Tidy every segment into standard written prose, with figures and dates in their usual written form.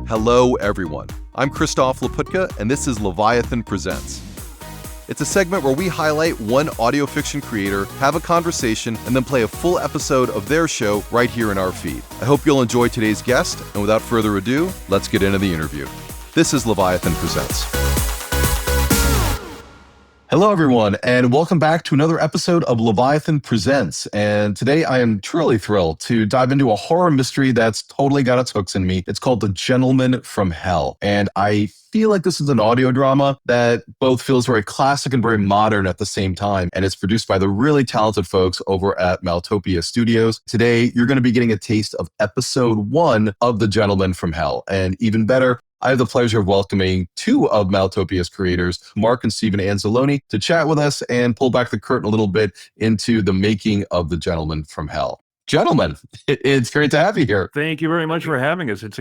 Hello, everyone. I'm Christoph Laputka, and this is Leviathan Presents. It's a segment where we highlight one audio fiction creator, have a conversation, and then play a full episode of their show right here in our feed. I hope you'll enjoy today's guest, and without further ado, let's get into the interview. This is Leviathan Presents. Hello, everyone, and welcome back to another episode of Leviathan Presents. And today I am truly thrilled to dive into a horror mystery that's totally got its hooks in me. It's called The Gentleman from Hell. And I feel like this is an audio drama that both feels very classic and very modern at the same time. And it's produced by the really talented folks over at Maltopia Studios. Today, you're going to be getting a taste of episode 1 of The Gentleman from Hell. And even better, I have the pleasure of welcoming two of Maltopia's creators, Mark and Stephen Anzalone, to chat with us and pull back the curtain a little bit into the making of The Gentleman from Hell. Gentlemen, it's great to have you here. Thank you very much for having us. It's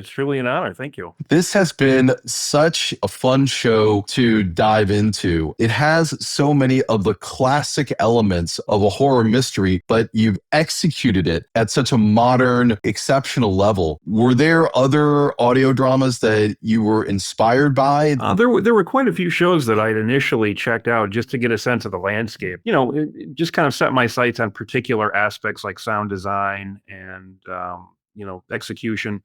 truly an honor. Thank you. This has been such a fun show to dive into. It has so many of the classic elements of a horror mystery, but you've executed it at such a modern, exceptional level. Were there other audio dramas that you were inspired by? There were quite a few shows that I'd initially checked out just to get a sense of the landscape. Just kind of set my sights on particular aspects like sound design and, execution.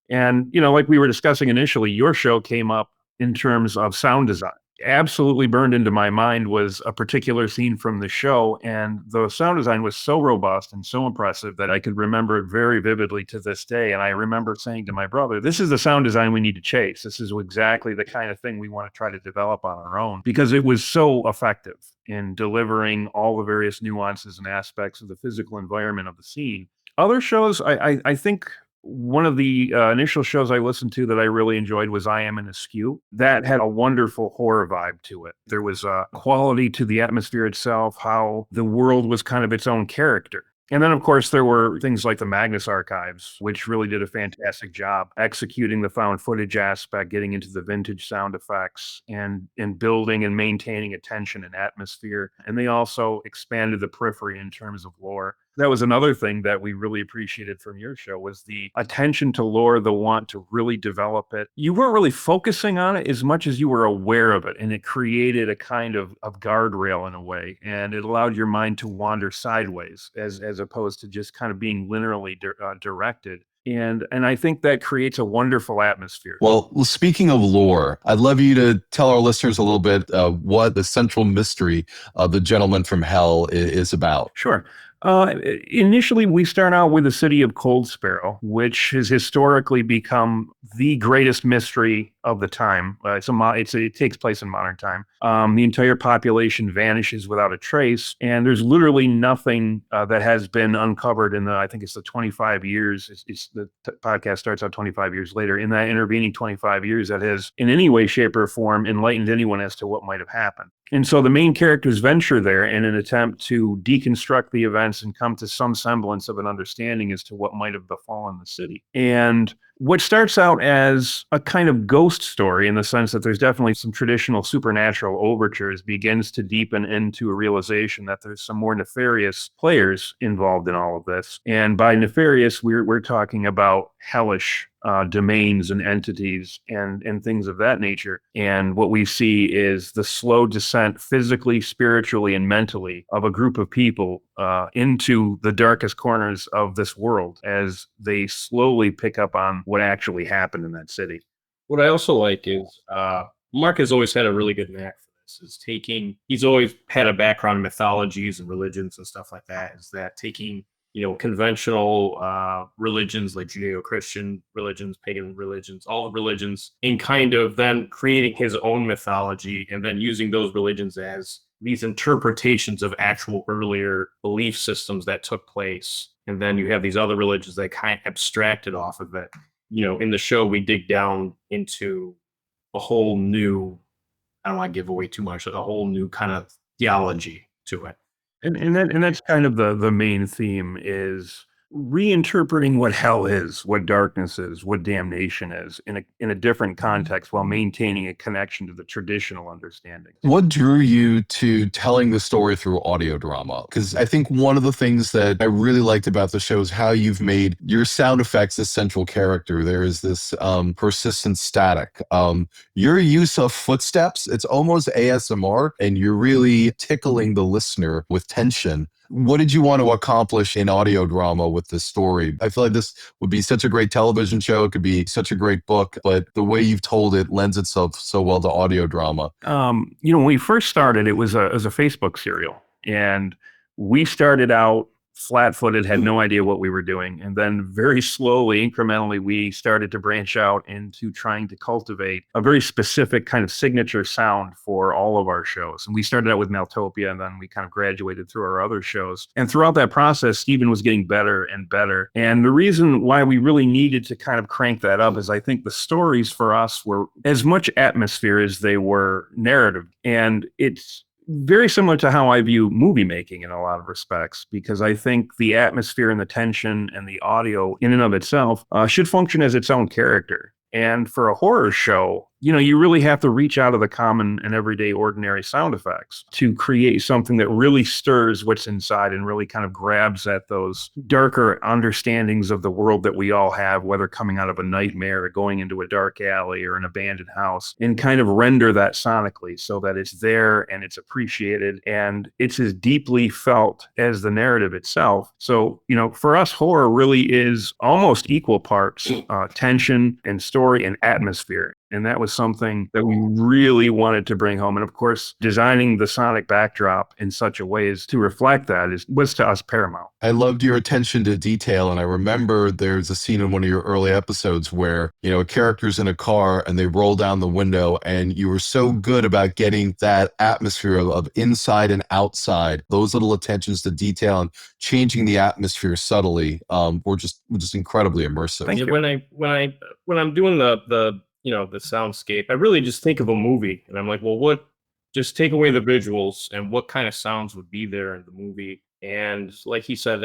And, like we were discussing initially, your show came up in terms of sound design. Absolutely burned into my mind was a particular scene from the show. And the sound design was so robust and so impressive that I could remember it very vividly to this day. And I remember saying to my brother, this is the sound design we need to chase. This is exactly the kind of thing we want to try to develop on our own, because it was so effective in delivering all the various nuances and aspects of the physical environment of the scene. Other shows, I think one of the initial shows I listened to that I really enjoyed was I Am an Askew. That had a wonderful horror vibe to it. There was a quality to the atmosphere itself, how the world was kind of its own character. And then, of course, there were things like the Magnus Archives, which really did a fantastic job executing the found footage aspect, getting into the vintage sound effects, and building and maintaining a tension and atmosphere. And they also expanded the periphery in terms of lore. That was another thing that we really appreciated from your show, was the attention to lore, the want to really develop it. You weren't really focusing on it as much as you were aware of it, and it created a kind of guardrail in a way, and it allowed your mind to wander sideways as opposed to just kind of being linearly directed. And I think that creates a wonderful atmosphere. Well, speaking of lore, I'd love you to tell our listeners a little bit what the central mystery of The Gentleman from Hell is about. Sure. Initially, we start out with the city of Cold Sparrow, which has historically become the greatest mystery of the time. It takes place in modern time. The entire population vanishes without a trace, and there's literally nothing that has been uncovered in I think it's the 25 years. The podcast starts out 25 years later. In that intervening 25 years, that has in any way, shape, or form enlightened anyone as to what might have happened. And so the main characters venture there in an attempt to deconstruct the events and come to some semblance of an understanding as to what might have befallen the city. And what starts out as a kind of ghost story, in the sense that there's definitely some traditional supernatural overtures, begins to deepen into a realization that there's some more nefarious players involved in all of this. And by nefarious, we're talking about hellish domains and entities and things of that nature. And what we see is the slow descent physically, spiritually, and mentally of a group of people into the darkest corners of this world as they slowly pick up on what actually happened in that city. What I also like is Mark has always had a really good knack for this. He's always had a background in mythologies and religions and stuff like that. Is that taking conventional religions like Judeo-Christian religions, pagan religions, all the religions, and kind of then creating his own mythology and then using those religions as these interpretations of actual earlier belief systems that took place. And then you have these other religions that kind of abstracted off of it. In the show, we dig down into a whole new, I don't want to give away too much, a whole new kind of theology to it. And that's kind of the main theme is reinterpreting what hell is, what darkness is, what damnation is in a different context while maintaining a connection to the traditional understanding. What drew you to telling the story through audio drama? Because I think one of the things that I really liked about the show is how you've made your sound effects a central character. There is this persistent static. Your use of footsteps, it's almost ASMR, and you're really tickling the listener with tension. What did you want to accomplish in audio drama with this story? I feel like this would be such a great television show. It could be such a great book, but the way you've told it lends itself so well to audio drama. When we first started, it was a Facebook serial, and we started out flat-footed, had no idea what we were doing, and then very slowly, incrementally, we started to branch out into trying to cultivate a very specific kind of signature sound for all of our shows. And we started out with Maltopia, and then we kind of graduated through our other shows. And throughout that process, Stephen was getting better and better. And the reason why we really needed to kind of crank that up is I think the stories for us were as much atmosphere as they were narrative. And it's very similar to how I view movie making in a lot of respects, because I think the atmosphere and the tension and the audio in and of itself should function as its own character. And for a horror show, you really have to reach out of the common and everyday ordinary sound effects to create something that really stirs what's inside and really kind of grabs at those darker understandings of the world that we all have, whether coming out of a nightmare or going into a dark alley or an abandoned house, and kind of render that sonically so that it's there and it's appreciated and it's as deeply felt as the narrative itself. So, for us, horror really is almost equal parts tension and story and atmosphere. And that was something that we really wanted to bring home. And of course, designing the sonic backdrop in such a way as to reflect that was to us paramount. I loved your attention to detail. And I remember there's a scene in one of your early episodes where, a character's in a car and they roll down the window, and you were so good about getting that atmosphere of inside and outside. Those little attentions to detail and changing the atmosphere subtly were just incredibly immersive. Thank you. When I'm doing the soundscape, I really just think of a movie, and I'm like, well, just take away the visuals and what kind of sounds would be there in the movie. And like he said,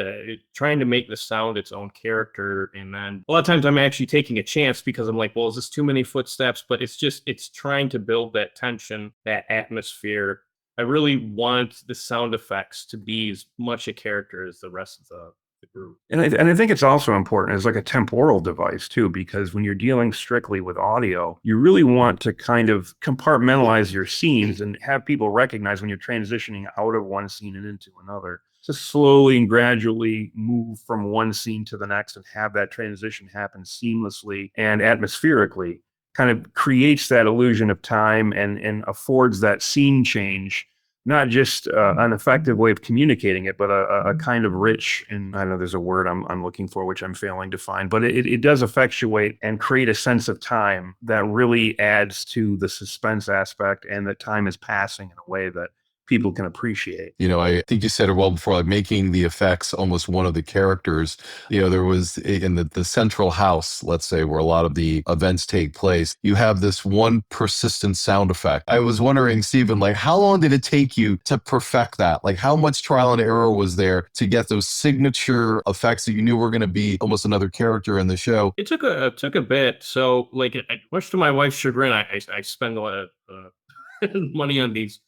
trying to make the sound its own character. And then a lot of times I'm actually taking a chance because I'm like, well, is this too many footsteps? But it's trying to build that tension, that atmosphere. I really want the sound effects to be as much a character as the rest of the group. And I think it's also important as like a temporal device too, because when you're dealing strictly with audio, you really want to kind of compartmentalize your scenes and have people recognize when you're transitioning out of one scene and into another, to slowly and gradually move from one scene to the next and have that transition happen seamlessly and atmospherically. Kind of creates that illusion of time and affords that scene change. Not just an effective way of communicating it, but a kind of rich, and I know there's a word I'm looking for, which I'm failing to find, but it does effectuate and create a sense of time that really adds to the suspense aspect, and that time is passing in a way that people can appreciate. I think you said it well before, like making the effects almost one of the characters. There was in the central house, let's say, where a lot of the events take place, you have this one persistent sound effect. I was wondering, Stephen, like how long did it take you to perfect that? Like how much trial and error was there to get those signature effects that you knew were going to be almost another character in the show? It took a bit. So like, much to my wife's chagrin, I spend a lot of money on these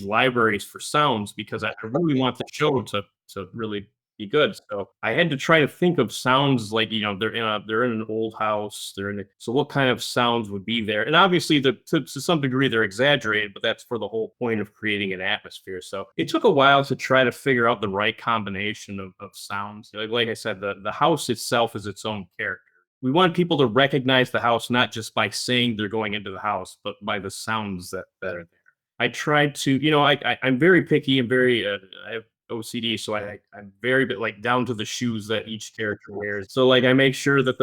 libraries for sounds because I really want the show to really be good. So I had to try to think of sounds like, they're in an old house, so what kind of sounds would be there? And obviously to some degree they're exaggerated, but that's for the whole point of creating an atmosphere. So it took a while to try to figure out the right combination of sounds. Like I said, the house itself is its own character. We want people to recognize the house, not just by saying they're going into the house, but by the sounds that are there. I tried to, I'm very picky and very, I have OCD, so I'm very bit like down to the shoes that each character wears. So like I make sure that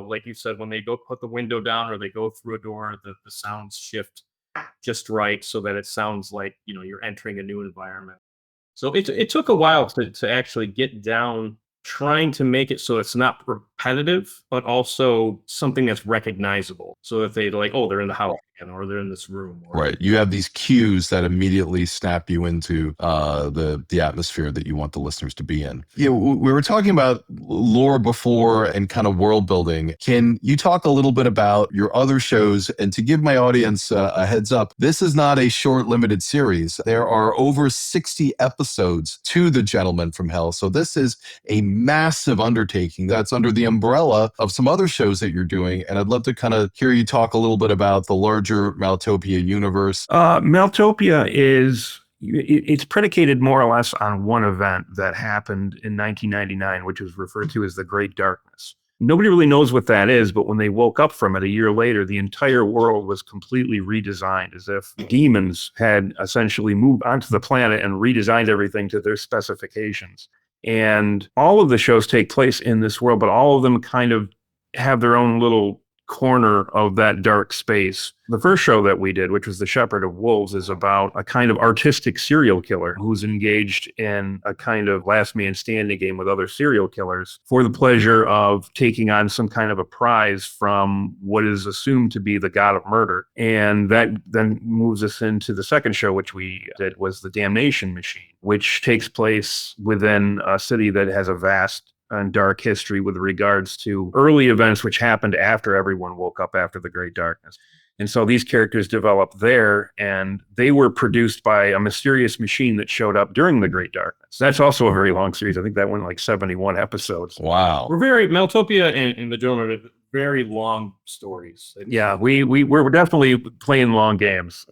like you said, when they go put the window down or they go through a door, the sounds shift just right so that it sounds like, you're entering a new environment. So it took a while to actually get down trying to make it so it's not repetitive, but also something that's recognizable. So if they like, oh, they're in the house again, or they're in this room. Or, Right. You have these cues that immediately snap you into the atmosphere that you want the listeners to be in. We were talking about lore before and kind of world building. Can you talk a little bit about your other shows? And to give my audience a heads up, this is not a short limited series. There are over 60 episodes to The Gentleman from Hell. So this is a massive undertaking that's under the umbrella of some other shows that you're doing. And I'd love to kind of hear you talk a little bit about the larger Maltopia universe. Maltopia it's predicated more or less on one event that happened in 1999, which was referred to as the Great Darkness. Nobody really knows what that is, but when they woke up from it a year later, the entire world was completely redesigned, as if demons had essentially moved onto the planet and redesigned everything to their specifications. And all of the shows take place in this world, but all of them kind of have their own little corner of that dark space. The first show that we did, which was The Shepherd of Wolves, is about a kind of artistic serial killer who's engaged in a kind of last man standing game with other serial killers for the pleasure of taking on some kind of a prize from what is assumed to be the god of murder. And that then moves us into the second show, which we did, was The Damnation Machine, which takes place within a city that has a vast and dark history with regards to early events which happened after everyone woke up after the Great Darkness. And so these characters developed there, and they were produced by a mysterious machine that showed up during the Great Darkness. That's also a very long series. I think that went like 71 episodes. Wow. Maltopia and The Gentleman are very long stories. Yeah, we're definitely playing long games.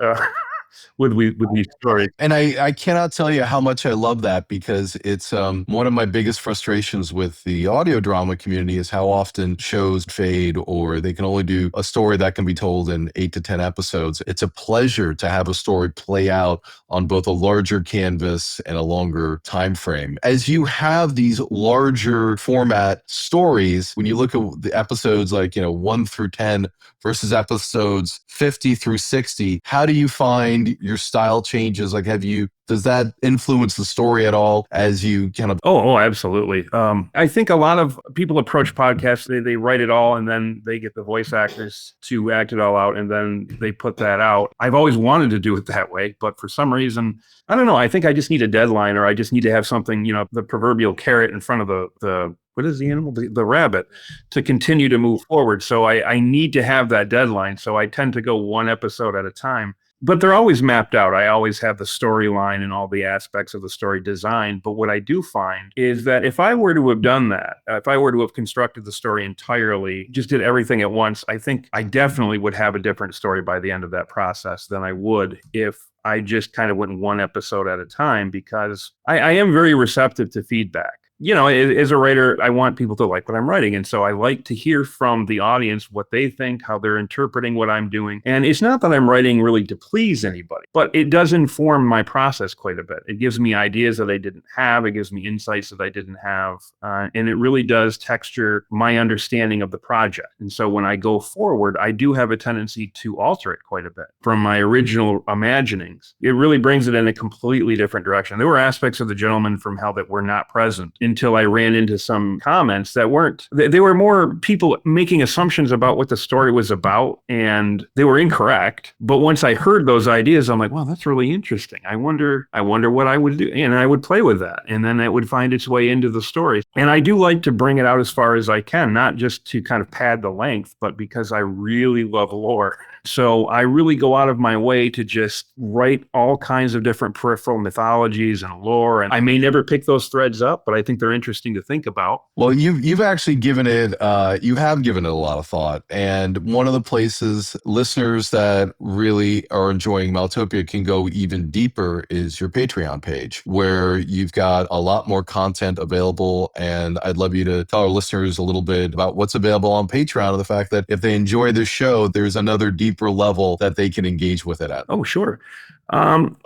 With these stories. And I cannot tell you how much I love that, because it's one of my biggest frustrations with the audio drama community is how often shows fade, or they can only do a story that can be told in 8 to 10 episodes. It's a pleasure to have a story play out on both a larger canvas and a longer time frame. As you have these larger format stories, when you look at the episodes like 1 through 10 versus episodes 50 through 60, how do you find your style changes? Like, does that influence the story at all as you kind of? Oh, absolutely. I think a lot of people approach podcasts, they write it all, and then they get the voice actors to act it all out, and then they put that out. I've always wanted to do it that way, but for some reason, I don't know. I think I just need a deadline, or I just need to have something, the proverbial carrot in front of the what is the animal? The rabbit, to continue to move forward. So I need to have that deadline. So I tend to go one episode at a time. But they're always mapped out. I always have the storyline and all the aspects of the story designed. But what I do find is that if I were to have done that, if I were to have constructed the story entirely, just did everything at once, I think I definitely would have a different story by the end of that process than I would if I just kind of went one episode at a time, because I am very receptive to feedback. As a writer, I want people to like what I'm writing. And so I like to hear from the audience what they think, how they're interpreting what I'm doing. And it's not that I'm writing really to please anybody, but it does inform my process quite a bit. It gives me ideas that I didn't have. It gives me insights that I didn't have. And it really does texture my understanding of the project. And so when I go forward, I do have a tendency to alter it quite a bit from my original imaginings. It really brings it in a completely different direction. There were aspects of The Gentleman from Hell that were not present until I ran into some comments that weren't. They were more people making assumptions about what the story was about, and they were incorrect. But once I heard those ideas, I'm like, wow, that's really interesting. I wonder what I would do. And I would play with that. And then it would find its way into the story. And I do like to bring it out as far as I can, not just to kind of pad the length, but because I really love lore. So I really go out of my way to just write all kinds of different peripheral mythologies and lore. And I may never pick those threads up, but I think they're interesting to think about. Well, you've actually given it you have given it a lot of thought. And one of the places listeners that really are enjoying Maltopia can go even deeper is your Patreon page, where you've got a lot more content available. And I'd love you to tell our listeners a little bit about what's available on Patreon, and the fact that if they enjoy this show, there's another deeper level that they can engage with it at. Oh, sure.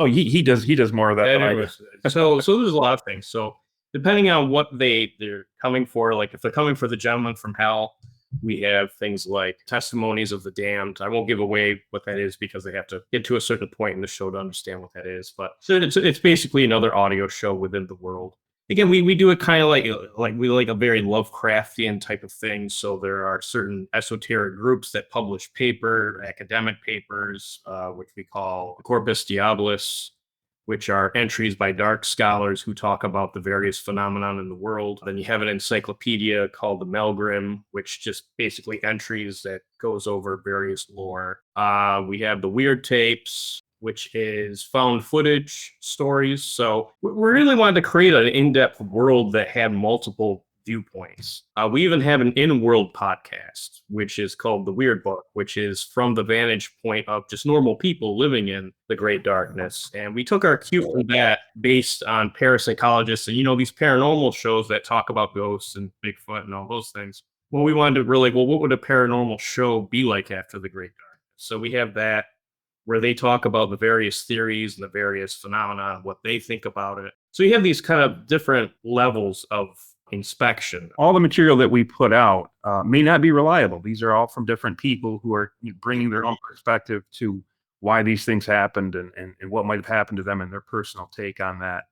He does more of that than I do. So there's a lot of things. So depending on what they're coming for, like if they're coming for The Gentleman from Hell, we have things like Testimonies of the Damned. I won't give away what that is because they have to get to a certain point in the show to understand what that is. But so it's basically another audio show within the world. Again, we do it kind of like we like a very Lovecraftian type of thing. So there are certain esoteric groups that publish academic papers, which we call Corpus Diabolus, which are entries by dark scholars who talk about the various phenomenon in the world. Then you have an encyclopedia called the Melgrim, which just basically entries that goes over various lore. We have the Weird Tapes, which is found footage stories. So we really wanted to create an in-depth world that had multiple viewpoints. We even have an in-world podcast, which is called The Weird Book, which is from the vantage point of just normal people living in the great darkness. And we took our cue from that based on parapsychologists and, these paranormal shows that talk about ghosts and Bigfoot and all those things. Well, we wanted to what would a paranormal show be like after the great darkness? So we have that where they talk about the various theories and the various phenomena, what they think about it. So you have these kind of different levels of inspection. All the material that we put out may not be reliable. These are all from different people who are bringing their own perspective to why these things happened and what might have happened to them and their personal take on that.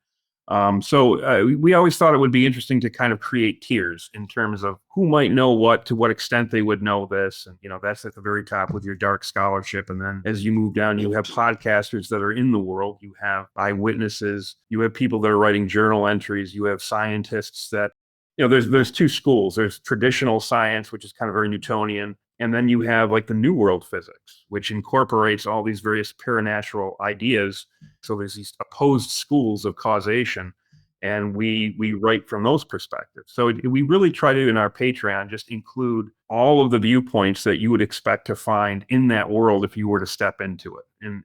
So we always thought it would be interesting to kind of create tiers in terms of who might know what, to what extent they would know this. And, that's at the very top with your dark scholarship. And then as you move down, you have podcasters that are in the world. You have eyewitnesses. You have people that are writing journal entries. You have scientists that, there's two schools. There's traditional science, which is kind of very Newtonian. And then you have like the New World physics, which incorporates all these various paranatural ideas. So there's these opposed schools of causation, and we write from those perspectives. So we really try to, in our Patreon, just include all of the viewpoints that you would expect to find in that world if you were to step into it. And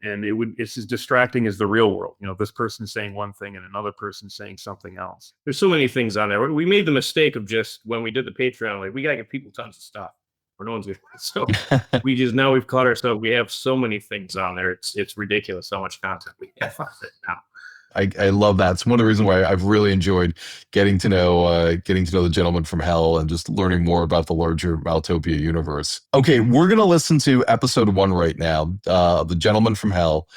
it's as distracting as the real world. This person saying one thing and another person saying something else. There's so many things on there. We made the mistake of just, when we did the Patreon, like, we got to give people tons of stuff, or no one's gonna. So we've caught ourselves. We have so many things on there. It's ridiculous how much content we have on it now. I love that. It's one of the reasons why I've really enjoyed getting to know the Gentleman from Hell and just learning more about the larger Maltopia universe. Okay, we're gonna listen to episode 1 right now, the Gentleman from Hell.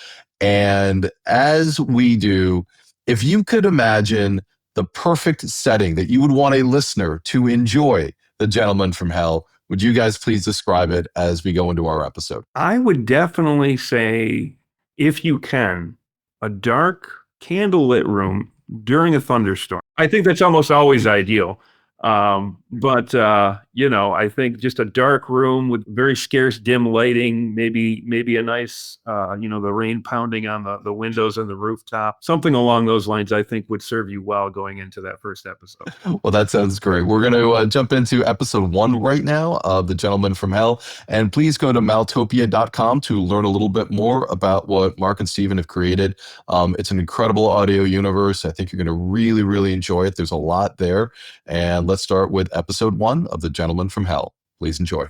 And as we do, if you could imagine the perfect setting that you would want a listener to enjoy the Gentleman from Hell, would you guys please describe it as we go into our episode? I would definitely say, if you can, a dark, candlelit room during a thunderstorm. I think that's almost always ideal. But I think just a dark room with very scarce dim lighting, maybe a nice, the rain pounding on the windows and the rooftop, something along those lines, I think would serve you well going into that first episode. Well, that sounds great. We're going to jump into episode 1 right now of The Gentleman from Hell. And please go to maltopia.com to learn a little bit more about what Mark and Steven have created. It's an incredible audio universe. I think you're going to really, really enjoy it. There's a lot there. And let's start with episode 1 of The Gentleman from Hell. Please enjoy.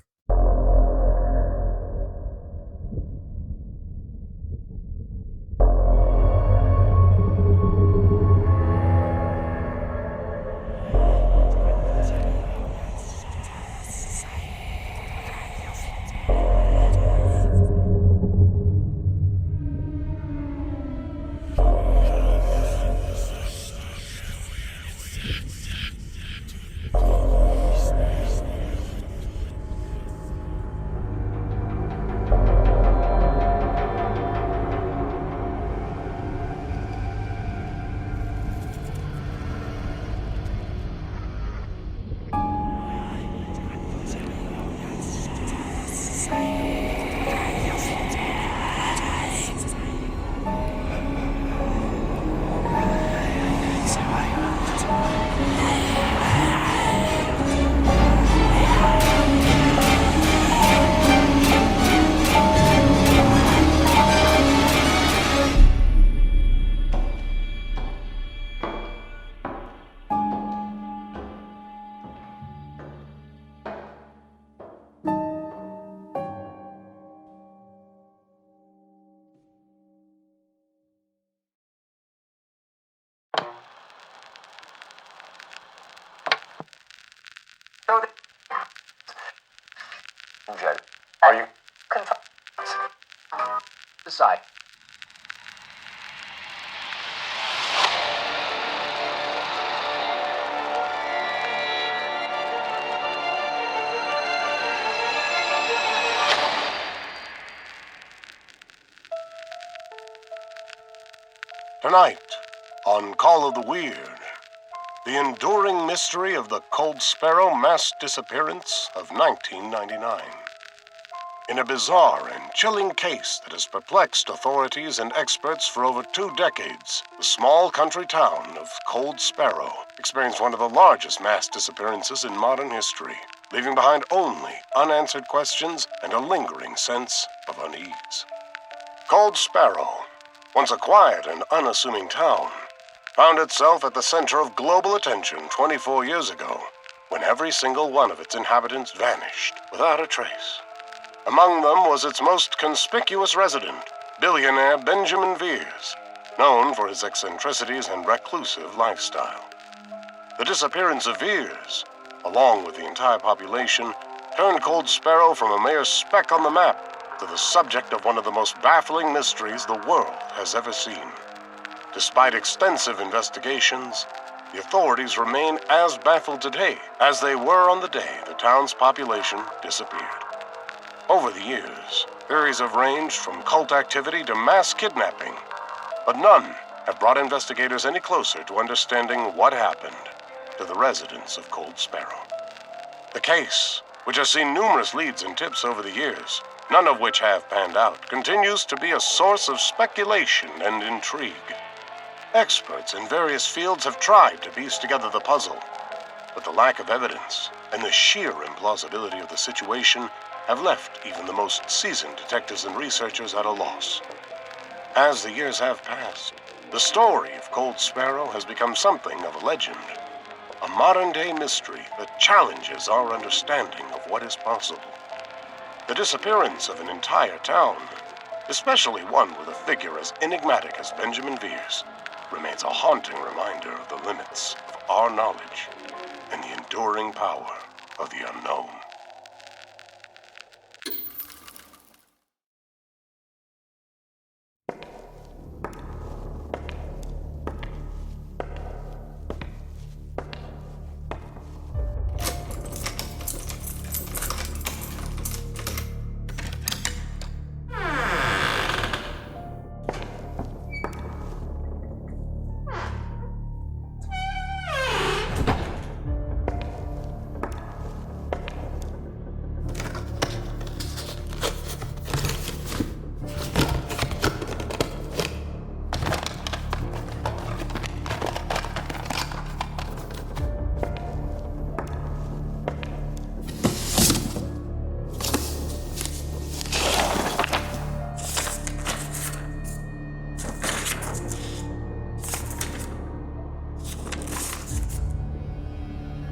Are you confirmed? Decide. Tonight, on Call of the Weird, the enduring mystery of the Cold Sparrow mass disappearance of 1999. In a bizarre and chilling case that has perplexed authorities and experts for over 2 decades, the small country town of Cold Sparrow experienced one of the largest mass disappearances in modern history, leaving behind only unanswered questions and a lingering sense of unease. Cold Sparrow, once a quiet and unassuming town, found itself at the center of global attention 24 years ago, when every single one of its inhabitants vanished without a trace. Among them was its most conspicuous resident, billionaire Benjamin Veers, known for his eccentricities and reclusive lifestyle. The disappearance of Veers, along with the entire population, turned Cold Sparrow from a mere speck on the map to the subject of one of the most baffling mysteries the world has ever seen. Despite extensive investigations, the authorities remain as baffled today as they were on the day the town's population disappeared. Over the years, theories have ranged from cult activity to mass kidnapping, but none have brought investigators any closer to understanding what happened to the residents of Cold Sparrow. The case, which has seen numerous leads and tips over the years, none of which have panned out, continues to be a source of speculation and intrigue. Experts in various fields have tried to piece together the puzzle, but the lack of evidence and the sheer implausibility of the situation have left even the most seasoned detectives and researchers at a loss. As the years have passed, the story of Cold Sparrow has become something of a legend, a modern-day mystery that challenges our understanding of what is possible. The disappearance of an entire town, especially one with a figure as enigmatic as Benjamin Veers, remains a haunting reminder of the limits of our knowledge and the enduring power of the unknown.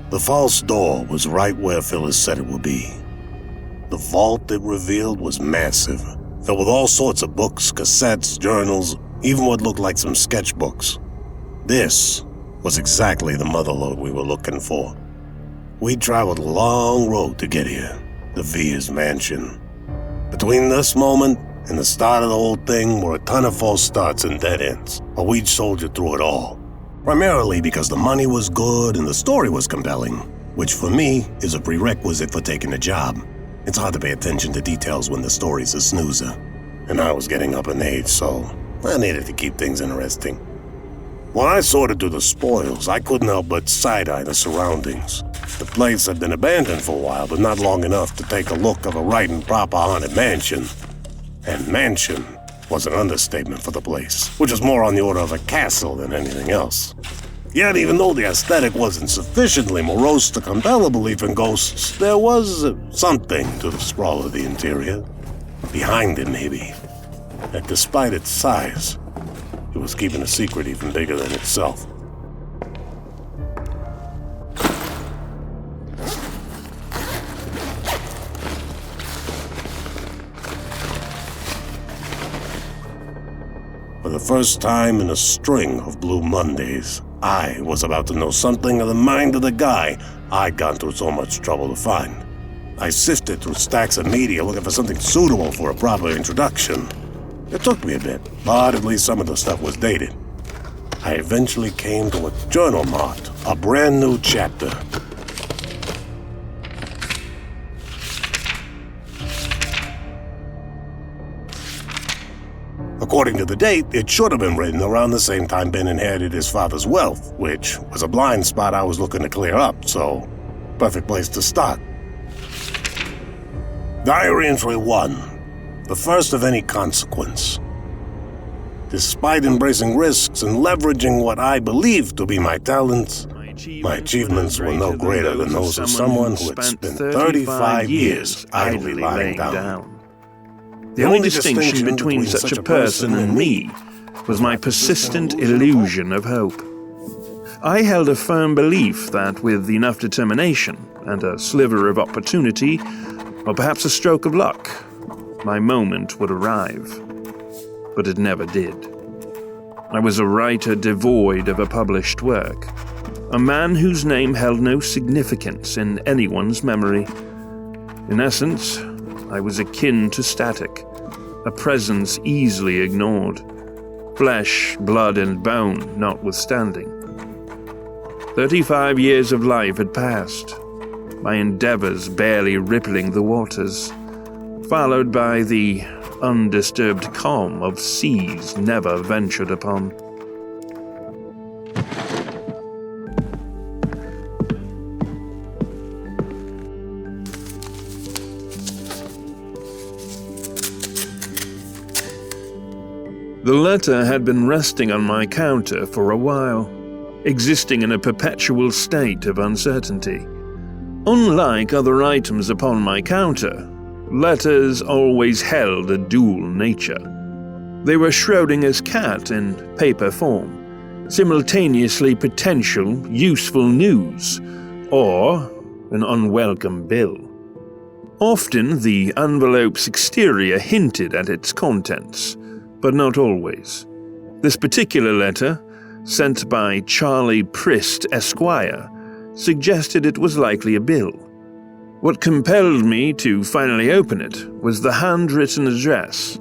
The false door was right where Phyllis said it would be. The vault it revealed was massive, filled with all sorts of books, cassettes, journals, even what looked like some sketchbooks. This was exactly the motherlode we were looking for. We traveled a long road to get here, the Veers mansion. Between this moment and the start of the whole thing were a ton of false starts and dead ends, but we'd soldiered through it all. Primarily because the money was good and the story was compelling, which for me is a prerequisite for taking a job. It's hard to pay attention to details when the story's a snoozer. And I was getting up in age, so I needed to keep things interesting. When I sorted through the spoils, I couldn't help but side-eye the surroundings. The place had been abandoned for a while, but not long enough to take a look of a right and proper haunted mansion. And mansion was an understatement for the place, which was more on the order of a castle than anything else. Yet, even though the aesthetic wasn't sufficiently morose to compel a belief in ghosts, there was something to the sprawl of the interior. Behind it, maybe. That despite its size, it was keeping a secret even bigger than itself. For the first time in a string of Blue Mondays, I was about to know something of the mind of the guy I'd gone through so much trouble to find. I sifted through stacks of media looking for something suitable for a proper introduction. It took me a bit, but at least some of the stuff was dated. I eventually came to a journal marked a brand new chapter. According to the date, it should have been written around the same time Ben inherited his father's wealth, which was a blind spot I was looking to clear up, so perfect place to start. Diary entry 1, the first of any consequence. Despite embracing risks and leveraging what I believe to be my talents, my achievements were no greater than those of someone who had spent 35 years idly lying down. The only distinction between such a person and me was my persistent illusion of hope. I held a firm belief that with enough determination and a sliver of opportunity, or perhaps a stroke of luck, my moment would arrive. But it never did. I was a writer devoid of a published work, a man whose name held no significance in anyone's memory. In essence, I was akin to static, a presence easily ignored, flesh, blood, and bone notwithstanding. 35 years of life had passed, my endeavors barely rippling the waters, followed by the undisturbed calm of seas never ventured upon. The letter had been resting on my counter for a while, existing in a perpetual state of uncertainty. Unlike other items upon my counter, letters always held a dual nature. They were Schrodinger's cat in paper form, simultaneously potential, useful news, or an unwelcome bill. Often the envelope's exterior hinted at its contents, but not always. This particular letter, sent by Charlie Prist, Esquire, suggested it was likely a bill. What compelled me to finally open it was the handwritten address,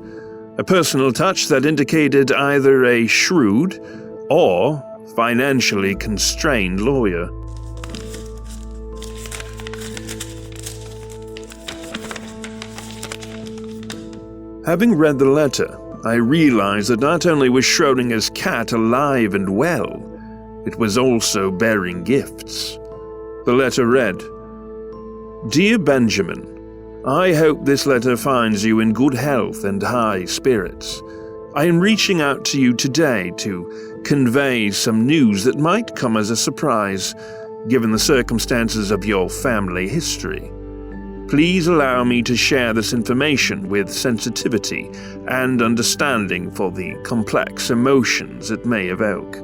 a personal touch that indicated either a shrewd or financially constrained lawyer. Having read the letter, I realized that not only was Schrodinger's cat alive and well, it was also bearing gifts. The letter read, "Dear Benjamin, I hope this letter finds you in good health and high spirits. I am reaching out to you today to convey some news that might come as a surprise, given the circumstances of your family history. Please allow me to share this information with sensitivity and understanding for the complex emotions it may evoke.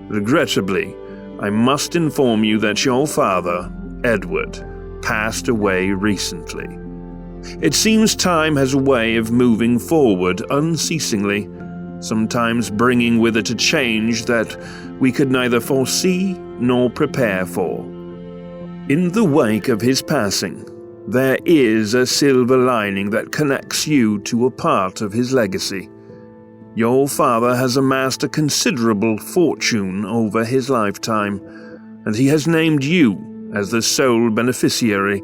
Regrettably, I must inform you that your father, Edward, passed away recently. It seems time has a way of moving forward unceasingly, sometimes bringing with it a change that we could neither foresee nor prepare for. In the wake of his passing, there is a silver lining that connects you to a part of his legacy. Your father has amassed a considerable fortune over his lifetime, and he has named you as the sole beneficiary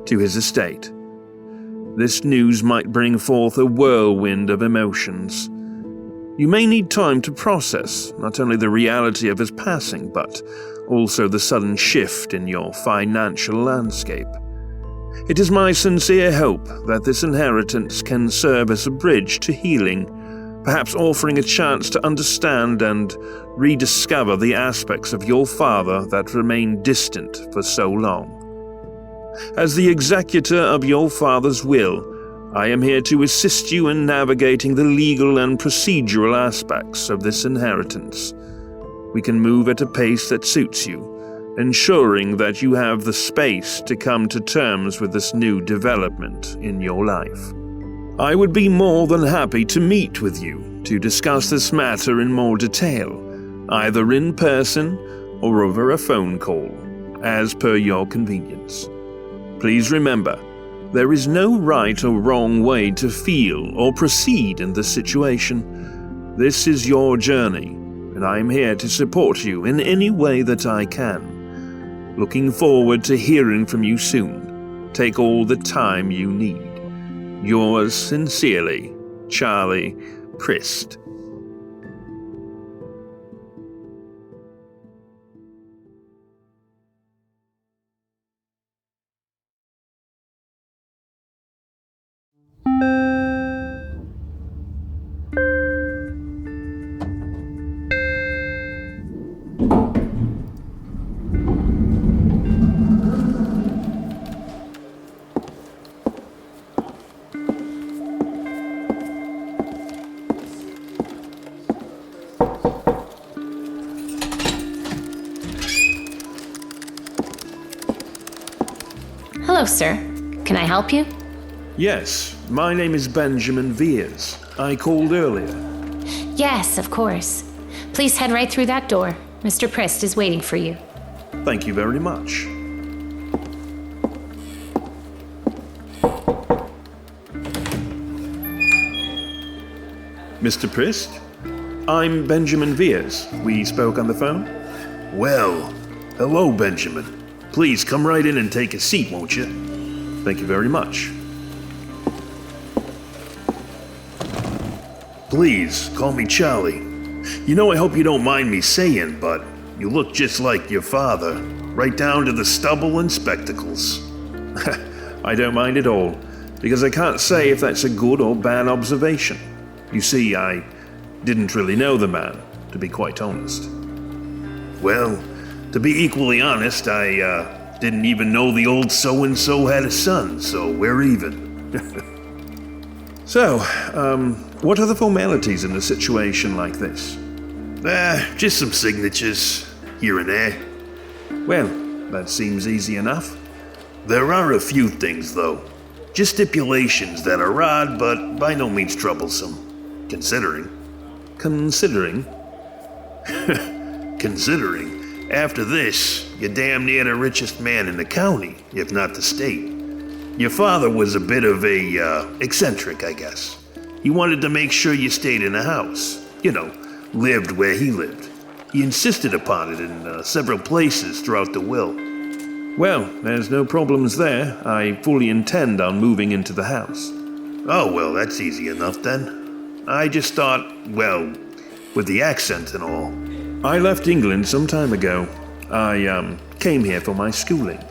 to his estate. This news might bring forth a whirlwind of emotions. You may need time to process not only the reality of his passing, but also the sudden shift in your financial landscape. It is my sincere hope that this inheritance can serve as a bridge to healing, perhaps offering a chance to understand and rediscover the aspects of your father that remained distant for so long. As the executor of your father's will, I am here to assist you in navigating the legal and procedural aspects of this inheritance. We can move at a pace that suits you, ensuring that you have the space to come to terms with this new development in your life. I would be more than happy to meet with you to discuss this matter in more detail, either in person or over a phone call, as per your convenience. Please remember, there is no right or wrong way to feel or proceed in this situation. This is your journey, and I am here to support you in any way that I can. Looking forward to hearing from you soon. Take all the time you need. Yours sincerely, Charlie Prist. Hello, sir. Can I help you? Yes, my name is Benjamin Veers. I called earlier. Yes, of course. Please head right through that door. Mr. Prist is waiting for you. Thank you very much. Mr. Prist? I'm Benjamin Veers. We spoke on the phone? Well, hello, Benjamin. Please come right in and take a seat, won't you? Thank you very much. Please, call me Charlie. You know, I hope you don't mind me saying, but you look just like your father, right down to the stubble and spectacles. I don't mind at all, because I can't say if that's a good or bad observation. You see, I didn't really know the man, to be quite honest. Well, to be equally honest, I didn't even know the old so-and-so had a son, so we're even. So, what are the formalities in a situation like this? Just some signatures, here and there. Well, that seems easy enough. There are a few things, though. Just stipulations that are odd, but by no means troublesome. Considering. Considering? Considering, after this, you're damn near the richest man in the county, if not the state. Your father was a bit of a, eccentric, I guess. He wanted to make sure you stayed in a house. You know, lived where he lived. He insisted upon it in several places throughout the will. Well, there's no problems there. I fully intend on moving into the house. Oh, well, that's easy enough then. I just thought, well, with the accent and all. I left England some time ago. I came here for my schooling.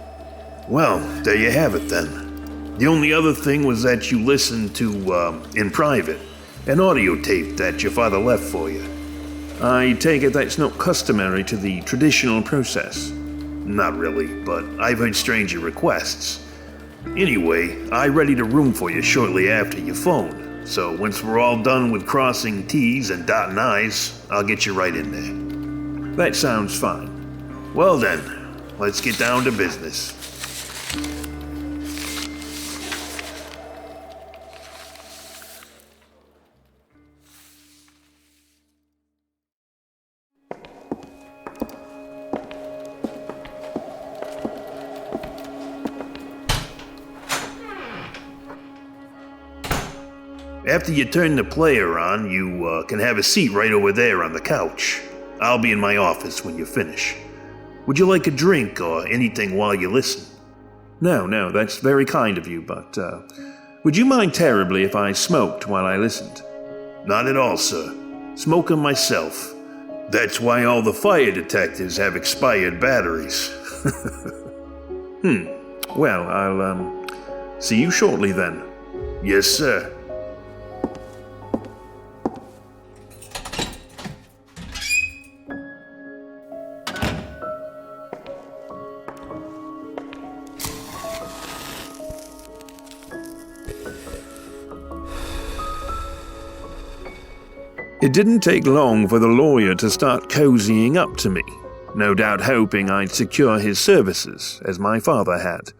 Well, there you have it then. The only other thing was that you listened to, in private, an audio tape that your father left for you. I take it that's not customary to the traditional process. Not really, but I've heard stranger requests. Anyway, I readied a room for you shortly after you phoned. So once we're all done with crossing T's and dotting I's, I'll get you right in there. That sounds fine. Well then, let's get down to business. After you turn the player on, you can have a seat right over there on the couch. I'll be in my office when you finish. Would you like a drink or anything while you listen? No, that's very kind of you, but would you mind terribly if I smoked while I listened? Not at all, sir. Smoking myself. That's why all the fire detectors have expired batteries. Well, I'll see you shortly then. Yes, sir. It didn't take long for the lawyer to start cozying up to me, no doubt hoping I'd secure his services, as my father had.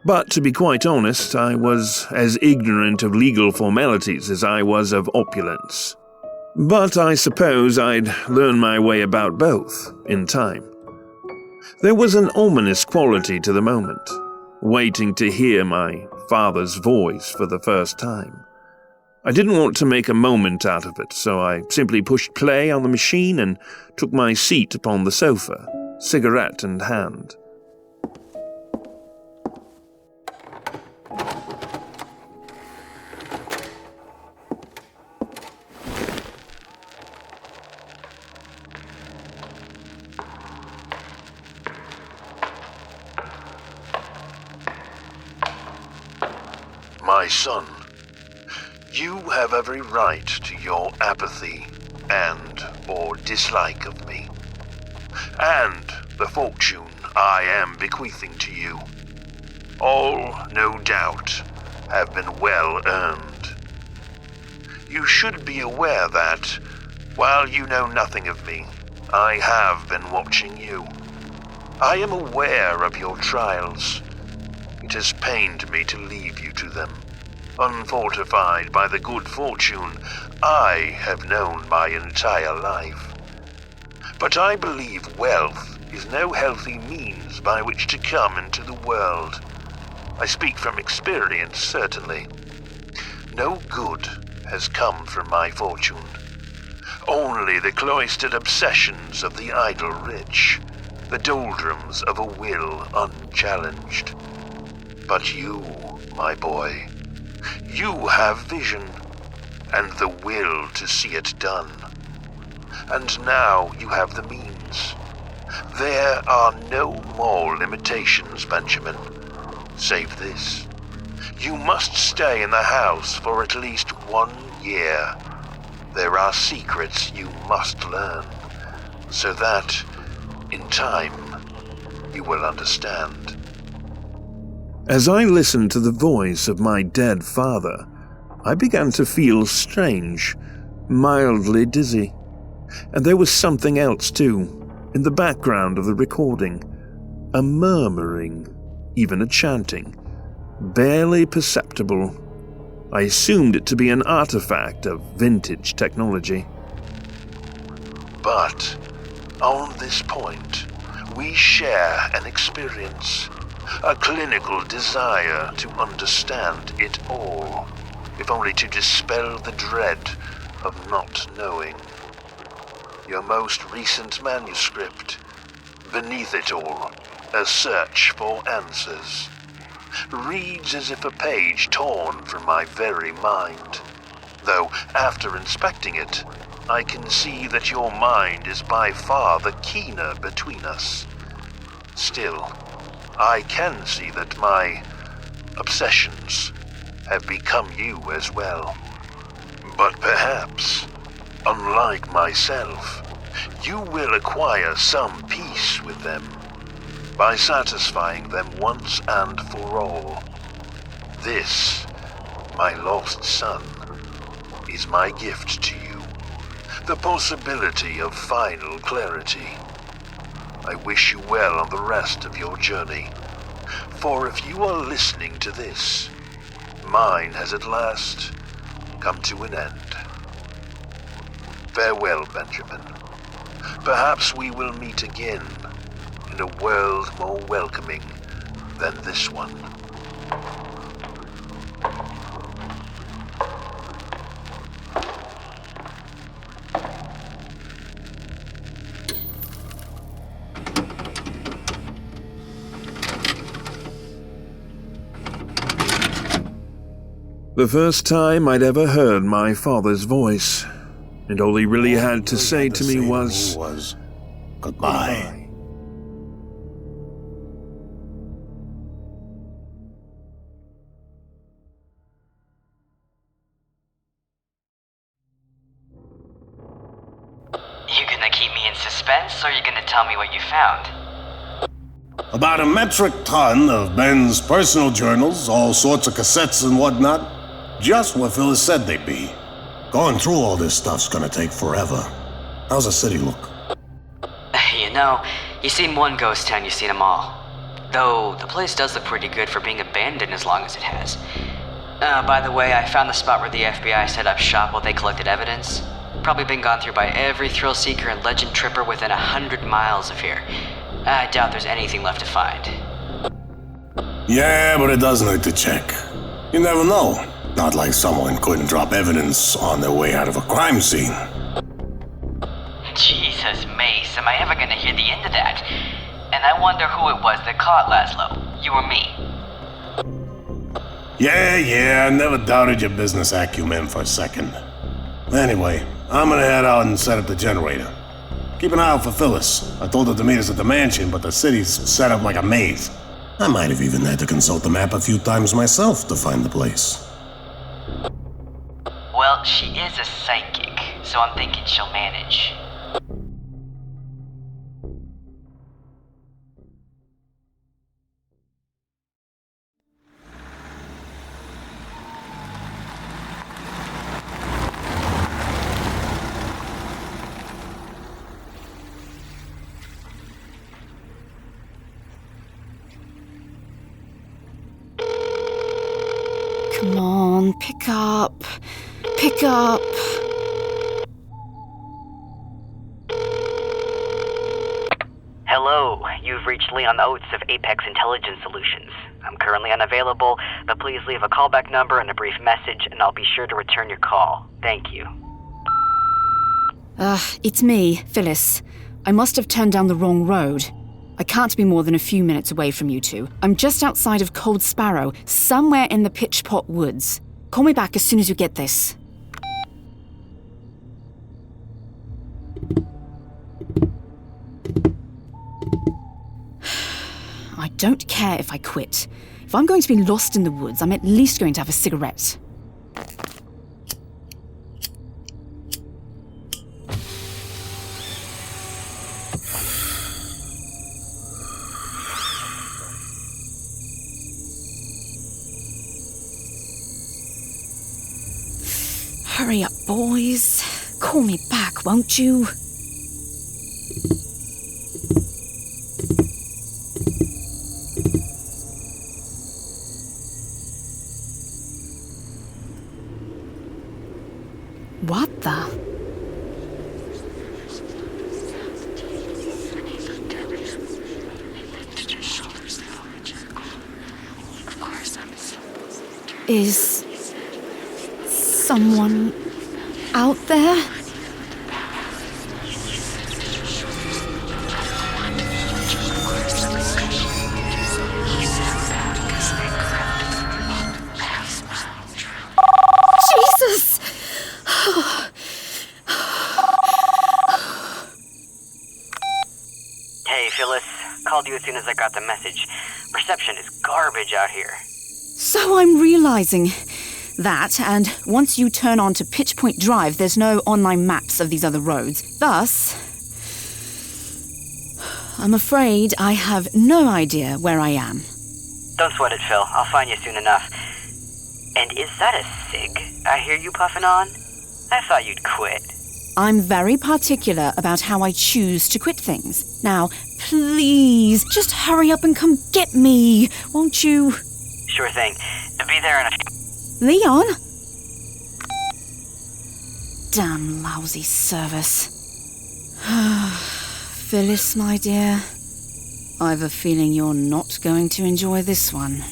But to be quite honest, I was as ignorant of legal formalities as I was of opulence. But I suppose I'd learn my way about both, in time. There was an ominous quality to the moment, waiting to hear my father's voice for the first time. I didn't want to make a moment out of it, so I simply pushed play on the machine and took my seat upon the sofa, cigarette in hand. my son. You have every right to your apathy and/or dislike of me, and the fortune I am bequeathing to you. All, no doubt, have been well earned. You should be aware that, while you know nothing of me, I have been watching you. I am aware of your trials. It has pained me to leave you to them, unfortified by the good fortune I have known my entire life. But I believe wealth is no healthy means by which to come into the world. I speak from experience, certainly. No good has come from my fortune. Only the cloistered obsessions of the idle rich, the doldrums of a will unchallenged. But you, my boy, you have vision, and the will to see it done. And now you have the means. There are no more limitations, Benjamin, save this. You must stay in the house for at least 1 year. There are secrets you must learn, so that, in time, you will understand. As I listened to the voice of my dead father, I began to feel strange, mildly dizzy. And there was something else too, in the background of the recording. A murmuring, even a chanting, barely perceptible. I assumed it to be an artifact of vintage technology. But, on this point, we share an experience, a clinical desire to understand it all, if only to dispel the dread of not knowing. Your most recent manuscript, beneath it all, a search for answers, reads as if a page torn from my very mind, though after inspecting it, I can see that your mind is by far the keener between us. Still, I can see that my obsessions have become you as well. But perhaps, unlike myself, you will acquire some peace with them by satisfying them once and for all. This, my lost son, is my gift to you, the possibility of final clarity. I wish you well on the rest of your journey, for if you are listening to this, mine has at last come to an end. Farewell, Benjamin. Perhaps we will meet again in a world more welcoming than this one. The first time I'd ever heard my father's voice, and all he really had to say to me was goodbye. You gonna keep me in suspense, or you gonna tell me what you found? About a metric ton of Ben's personal journals, all sorts of cassettes and whatnot. Just what Phyllis said they'd be. Going through all this stuff's gonna take forever. How's the city look? You know, you seen one ghost town, you seen them all. Though, the place does look pretty good for being abandoned as long as it has. By the way, I found the spot where the FBI set up shop while they collected evidence. Probably been gone through by every thrill seeker and legend tripper within 100 miles of here. I doubt there's anything left to find. Yeah, but it doesn't hurt to check. You never know. Not like someone couldn't drop evidence on their way out of a crime scene. Jesus, Mace, am I ever gonna hear the end of that? And I wonder who it was that caught Laszlo. You or me? Yeah, I never doubted your business acumen for a second. Anyway, I'm gonna head out and set up the generator. Keep an eye out for Phyllis. I told her to meet us at the mansion, but the city's set up like a maze. I might have even had to consult the map a few times myself to find the place. Well, she is a psychic, so I'm thinking she'll manage. Come on, pick up. Pick up. Hello, you've reached Leon Oates of Apex Intelligence Solutions. I'm currently unavailable, but please leave a callback number and a brief message, and I'll be sure to return your call. Thank you. It's me, Phyllis. I must have turned down the wrong road. I can't be more than a few minutes away from you two. I'm just outside of Cold Sparrow, somewhere in the Pitchpot Woods. Call me back as soon as you get this. I don't care if I quit. If I'm going to be lost in the woods, I'm at least going to have a cigarette. Hurry up, boys. Call me back, won't you? What the? Is someone out there? Jesus! Hey, Phyllis. Called you as soon as I got the message. Reception is garbage out here. So I'm realizing that, and once you turn on to Pitchpoint Drive, there's no online maps of these other roads. Thus, I'm afraid I have no idea where I am. Don't sweat it, Phil. I'll find you soon enough. And is that a cig I hear you puffing on? I thought you'd quit. I'm very particular about how I choose to quit things. Now, please, just hurry up and come get me, won't you? Sure thing. Be there in a... Leon? Damn lousy service. Phyllis, my dear, I've a feeling you're not going to enjoy this one.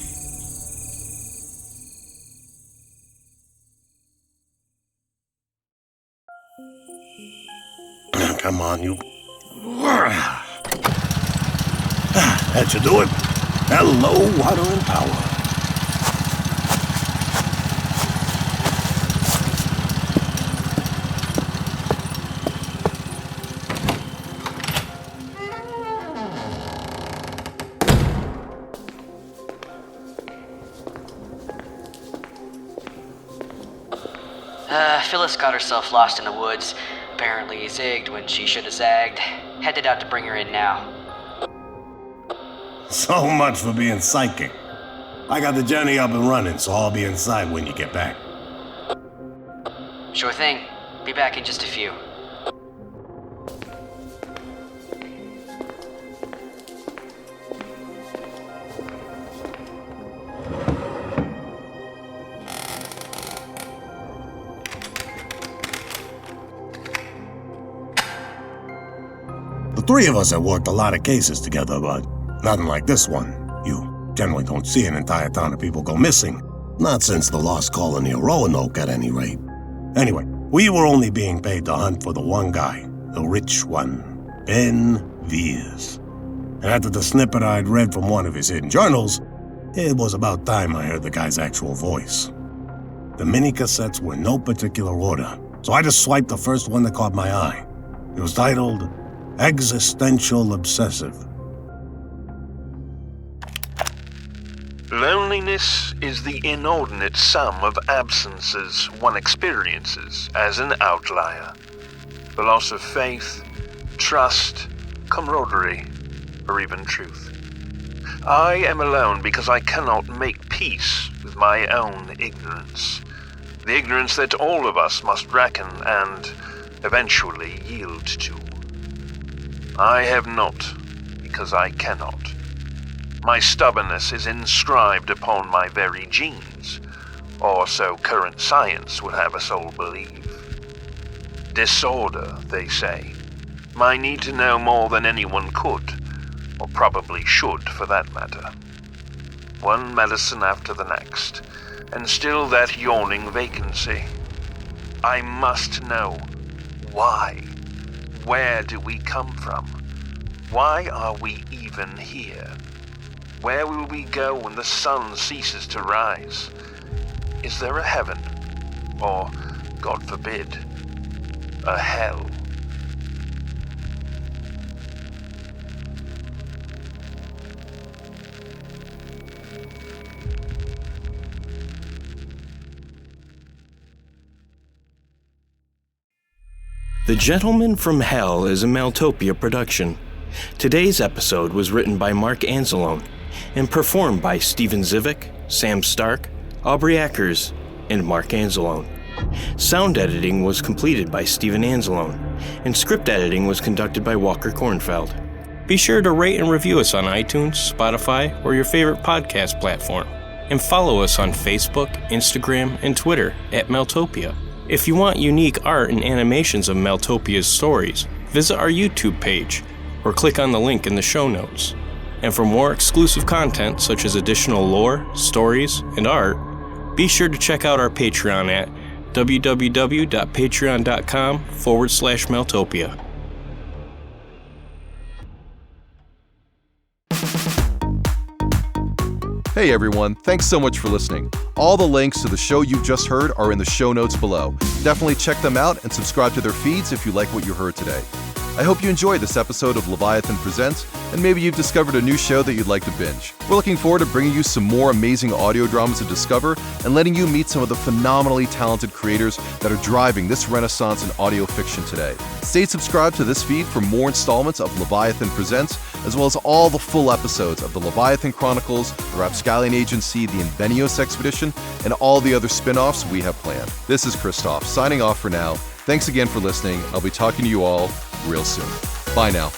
Come on, you. That should do it. Hello, water and power. Phyllis got herself lost in the woods. Apparently zigged when she should have zagged. Headed out to bring her in now. So much for being psychic. I got the journey up and running, so I'll be inside when you get back. Sure thing. Be back in just a few. The three of us have worked a lot of cases together, but nothing like this one. You generally don't see an entire town of people go missing. Not since the lost colony of Roanoke, at any rate. Anyway, we were only being paid to hunt for the one guy, the rich one, Ben Veers. And after the snippet I'd read from one of his hidden journals, it was about time I heard the guy's actual voice. The mini-cassettes were in no particular order, so I just swiped the first one that caught my eye. It was titled Existential Obsessive. Lonely Loneliness is the inordinate sum of absences one experiences as an outlier. The loss of faith, trust, camaraderie, or even truth. I am alone because I cannot make peace with my own ignorance. The ignorance that all of us must reckon and eventually yield to. I have not because I cannot. My stubbornness is inscribed upon my very genes, or so current science would have us all believe. Disorder, they say. My need to know more than anyone could, or probably should for that matter. One medicine after the next, and still that yawning vacancy. I must know why. Where do we come from? Why are we even here? Where will we go when the sun ceases to rise? Is there a heaven? Or, God forbid, a hell? The Gentleman from Hell is a Maltopia production. Today's episode was written by Mark Anzalone and performed by Steven Zivick, Sam Stark, Aubrey Ackers, and Mark Anzalone. Sound editing was completed by Steven Anzalone, and script editing was conducted by Walker Kornfeld. Be sure to rate and review us on iTunes, Spotify, or your favorite podcast platform, and follow us on Facebook, Instagram, and Twitter at Maltopia. If you want unique art and animations of Maltopia's stories, visit our YouTube page or click on the link in the show notes. And for more exclusive content such as additional lore, stories, and art, be sure to check out our Patreon at www.patreon.com/Maltopia. Hey everyone, thanks so much for listening. All the links to the show you've just heard are in the show notes below. Definitely check them out and subscribe to their feeds if you like what you heard today. I hope you enjoyed this episode of Leviathan Presents, and maybe you've discovered a new show that you'd like to binge. We're looking forward to bringing you some more amazing audio dramas to discover and letting you meet some of the phenomenally talented creators that are driving this renaissance in audio fiction today. Stay subscribed to this feed for more installments of Leviathan Presents, as well as all the full episodes of the Leviathan Chronicles, the Rapscallion Agency, the Invenios Expedition, and all the other spin-offs we have planned. This is Christoph, signing off for now. Thanks again for listening. I'll be talking to you all real soon. Bye now.